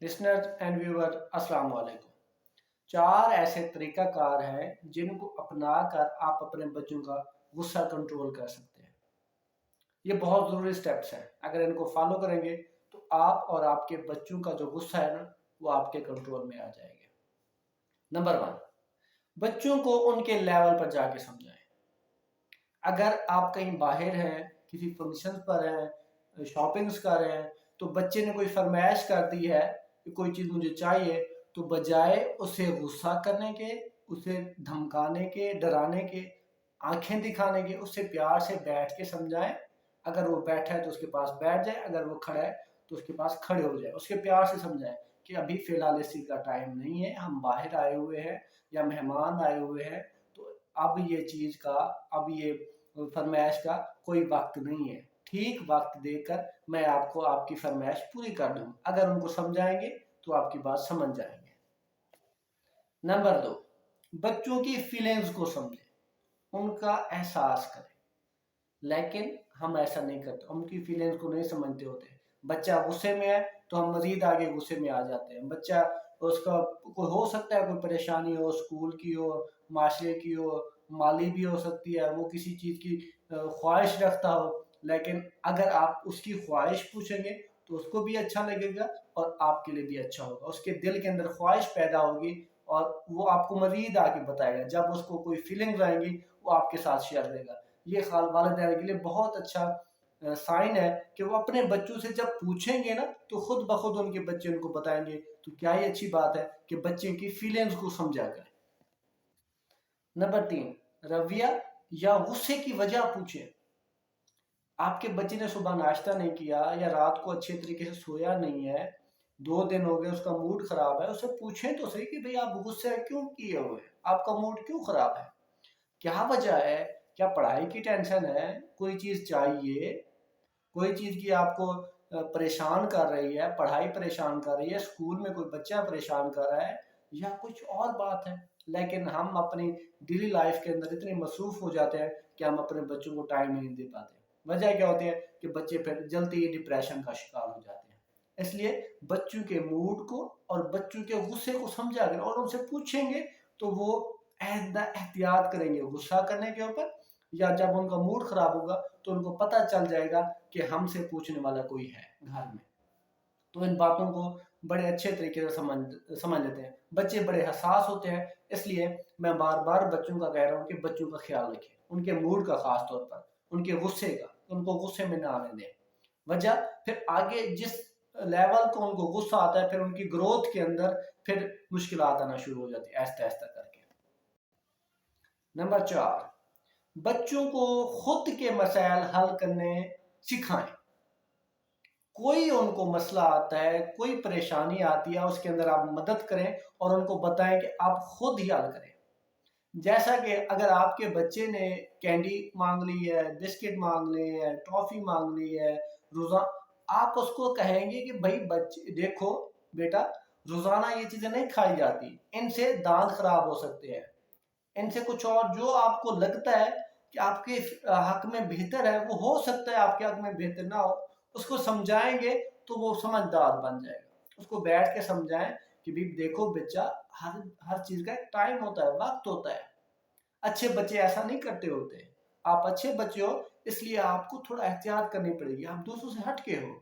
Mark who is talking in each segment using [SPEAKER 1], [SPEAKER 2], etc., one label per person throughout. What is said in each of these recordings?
[SPEAKER 1] Listeners and viewer अस्सलाम वालेकुम। चार ऐसे तरीका कार हैं जिनको अपना कर आप अपने बच्चों का गुस्सा कंट्रोल कर सकते हैं। ये बहुत ज़रूरी स्टेप्स हैं। अगर इनको फॉलो करेंगे तो आप और आपके बच्चों का जो गुस्सा है ना, वो आपके कंट्रोल में आ जाएगा। नंबर वन, बच्चों को उनके लेवल पर जाके समझाएं। अगर आप कहीं बाहर हैं, किसी फंक्शन पर हैं, शॉपिंग्स कर रहे हैं, तो बच्चे ने कोई फरमाइश कर दी है कि कोई चीज़ मुझे चाहिए, तो बजाय उसे गुस्सा करने के, उसे धमकाने के, डराने के, आंखें दिखाने के, उससे प्यार से बैठ के समझाएं। अगर वो बैठा है तो उसके पास बैठ जाए, अगर वो खड़ा है तो उसके पास खड़े हो जाए। उसके प्यार से समझाएं कि अभी फ़िलहाल इसी का टाइम नहीं है, हम बाहर आए हुए हैं या मेहमान आए हुए हैं, तो अब ये चीज़ का, अब ये फरमाइश का कोई वक्त नहीं है। ठीक वक्त देकर मैं आपको आपकी फरमाइश पूरी कर दूँ। अगर उनको समझाएंगे तो आपकी बात समझ जाएंगे। नंबर दो, बच्चों की फीलिंग्स को समझें, उनका एहसास करें। लेकिन हम ऐसा नहीं करते, उनकी फीलिंग्स को नहीं समझते होते। बच्चा गुस्से में है तो हम मजीद आगे गुस्से में आ जाते हैं। बच्चा, उसका कोई हो सकता है, कोई परेशानी हो, स्कूल की हो, माशरे की हो, माली भी हो सकती है, वो किसी चीज़ की ख्वाहिश रखता हो। लेकिन अगर आप उसकी ख्वाहिश पूछेंगे तो उसको भी अच्छा लगेगा और आपके लिए भी अच्छा होगा। उसके दिल के अंदर ख्वाहिश पैदा होगी और वो आपको मजीद आगे बताएगा। जब उसको कोई फीलिंग्स आएंगी वो आपके साथ शेयर करेगा। ये वालिदैन के लिए बहुत अच्छा साइन है कि वो अपने बच्चों से जब पूछेंगे ना तो खुद ब खुद उनके बच्चे उनको बताएंगे। तो क्या ही अच्छी बात है कि बच्चे की फीलिंग्स को समझा करें। नंबर तीन, रवैया या गुस्से की वजह पूछें। आपके बच्चे ने सुबह नाश्ता नहीं किया या रात को अच्छे तरीके से सोया नहीं है, 2 दिन हो गए, उसका मूड खराब है, उससे पूछें तो सही कि भाई आप गुस्से क्यों किए हुए हैं, आपका मूड क्यों खराब है, क्या वजह है, क्या पढ़ाई की टेंशन है, कोई चीज़ चाहिए, कोई चीज़ की आपको परेशान कर रही है, पढ़ाई परेशान कर रही है, स्कूल में कोई बच्चा परेशान कर रहा है, या कुछ और बात है। लेकिन हम अपनी डेली लाइफ के अंदर इतने मसरूफ़ हो जाते हैं कि हम अपने बच्चों को टाइम ही नहीं दे पाते। वजह क्या होती है कि बच्चे फिर जल्दी ही डिप्रेशन का शिकार हो जाते हैं। इसलिए बच्चों के मूड को और बच्चों के गुस्से को समझा कर और उनसे पूछेंगे तो वो एहतियात करेंगे गुस्सा करने के ऊपर, या जब उनका मूड खराब होगा तो उनको पता चल जाएगा कि हमसे पूछने वाला कोई है घर में। तो इन बातों को बड़े अच्छे तरीके से समझ लेते हैं। बच्चे बड़े हसास होते हैं, इसलिए मैं बार बार बच्चों का कह रहा हूँ कि बच्चों का ख्याल रखें, उनके मूड का, खास तौर पर उनके गुस्से का, उनको गुस्से में ना आने दें। वजह, फिर आगे जिस लेवल को उनको गुस्सा आता है, फिर उनकी ग्रोथ के अंदर फिर मुश्किल आना शुरू हो जाती है आहिस्ता आहिस्ता करके। नंबर चार, बच्चों को खुद के मसाइल हल करने सिखाएं। कोई उनको मसला आता है, कोई परेशानी आती है, उसके अंदर आप मदद करें और उनको बताएं कि आप खुद ही हल करें। जैसा कि अगर आपके बच्चे ने कैंडी मांग ली है, बिस्किट मांग ली है, टॉफी मांग ली है, रोजा, आप उसको कहेंगे कि भाई बच्चे देखो बेटा, रोजाना ये चीजें नहीं खाई जाती, इनसे दांत खराब हो सकते हैं, इनसे कुछ और जो आपको लगता है कि आपके हक में बेहतर है, वो हो सकता है आपके हक में बेहतर ना हो, उसको समझाएंगे तो वो समझदार बन जाएगा। उसको बैठ के समझाएं कि भी देखो बच्चा, हर हर चीज का एक टाइम होता है, वक्त होता है। अच्छे बच्चे ऐसा नहीं करते होते। आप अच्छे बच्चे हो, इसलिए आपको थोड़ा एहतियात करनी पड़ेगी, आप दूसरों से हट के हो।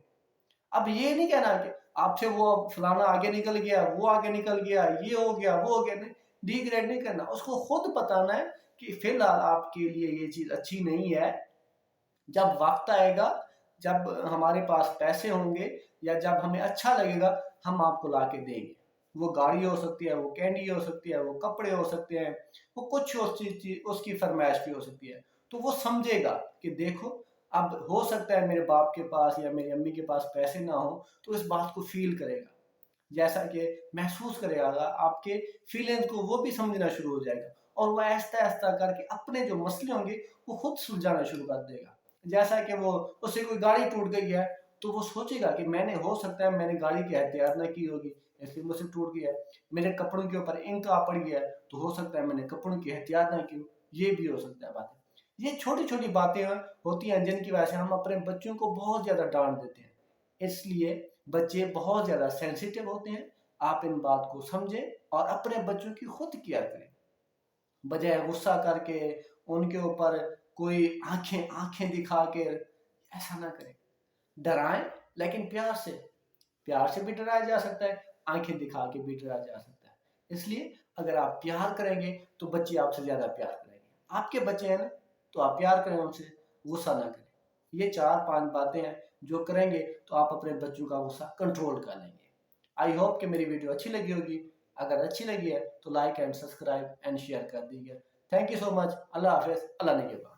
[SPEAKER 1] अब ये नहीं कहना कि आपसे वो फलाना आगे निकल गया, वो आगे निकल गया, ये हो गया, वो हो गया, नहीं, डिग्रेड नहीं करना। उसको खुद बताना है कि फिलहाल आपके लिए ये चीज अच्छी नहीं है, जब वक्त आएगा, जब हमारे पास पैसे होंगे या जब हमें अच्छा लगेगा, हम आपको ला के देंगे। वो गाड़ी हो सकती है, वो कैंडी हो सकती है, वो कपड़े हो सकते हैं, वो कुछ उसकी फरमाइश भी हो सकती है। तो वो समझेगा कि देखो, अब हो सकता है मेरे बाप के पास या मेरी अम्मी के पास पैसे ना हो, तो इस बात को फील करेगा, जैसा कि महसूस करेगा, आपके फीलिंग्स को वो भी समझना शुरू हो जाएगा और वो आहिस्ता आहिस्ता करके अपने जो मसले होंगे वो खुद सुलझाना शुरू कर देगा। जैसा कि वो, उससे कोई गाड़ी टूट गई है तो वो सोचेगा कि मैंने, हो सकता है मैंने गाड़ी की एहतियात ना की होगी, इसलिए मुझसे टूट गया है। मेरे कपड़ों के ऊपर इंक आ पड़ गया है तो हो सकता है मैंने कपड़ों की एहतियात ना की हो। ये भी हो सकता है बातें। ये छोटी छोटी बातें होती हैं जिनकी वजह से हम अपने बच्चों को बहुत ज्यादा डांट देते हैं। इसलिए بچے بہت زیادہ سینسیٹیو ہوتے ہیں، آپ ان بات کو سمجھیں اور اپنے بچوں کی خود کیئر کریں، بجائے غصہ کر کے ان کے اوپر کوئی آنکھیں دکھا کے ایسا نہ کریں۔ ڈرائیں لیکن پیار سے بھی ڈرایا جا سکتا ہے، آنکھیں دکھا کے بھی ڈرایا جا سکتا ہے۔ اس لیے اگر آپ پیار کریں گے تو بچے آپ سے زیادہ پیار کریں گے، آپ کے بچے ہیں نا تو آپ پیار کریں ان سے، غصہ نہ کریں۔ یہ 4-5 باتیں ہیں جو کریں گے تو آپ اپنے بچوں کا غصہ کنٹرول کر لیں گے۔ آئی ہوپ کہ میری ویڈیو اچھی لگی ہوگی، اگر اچھی لگی ہے تو like and subscribe and share کر دیجیے۔ تھینک یو سو مچ، اللہ حافظ، اللہ نگہبان۔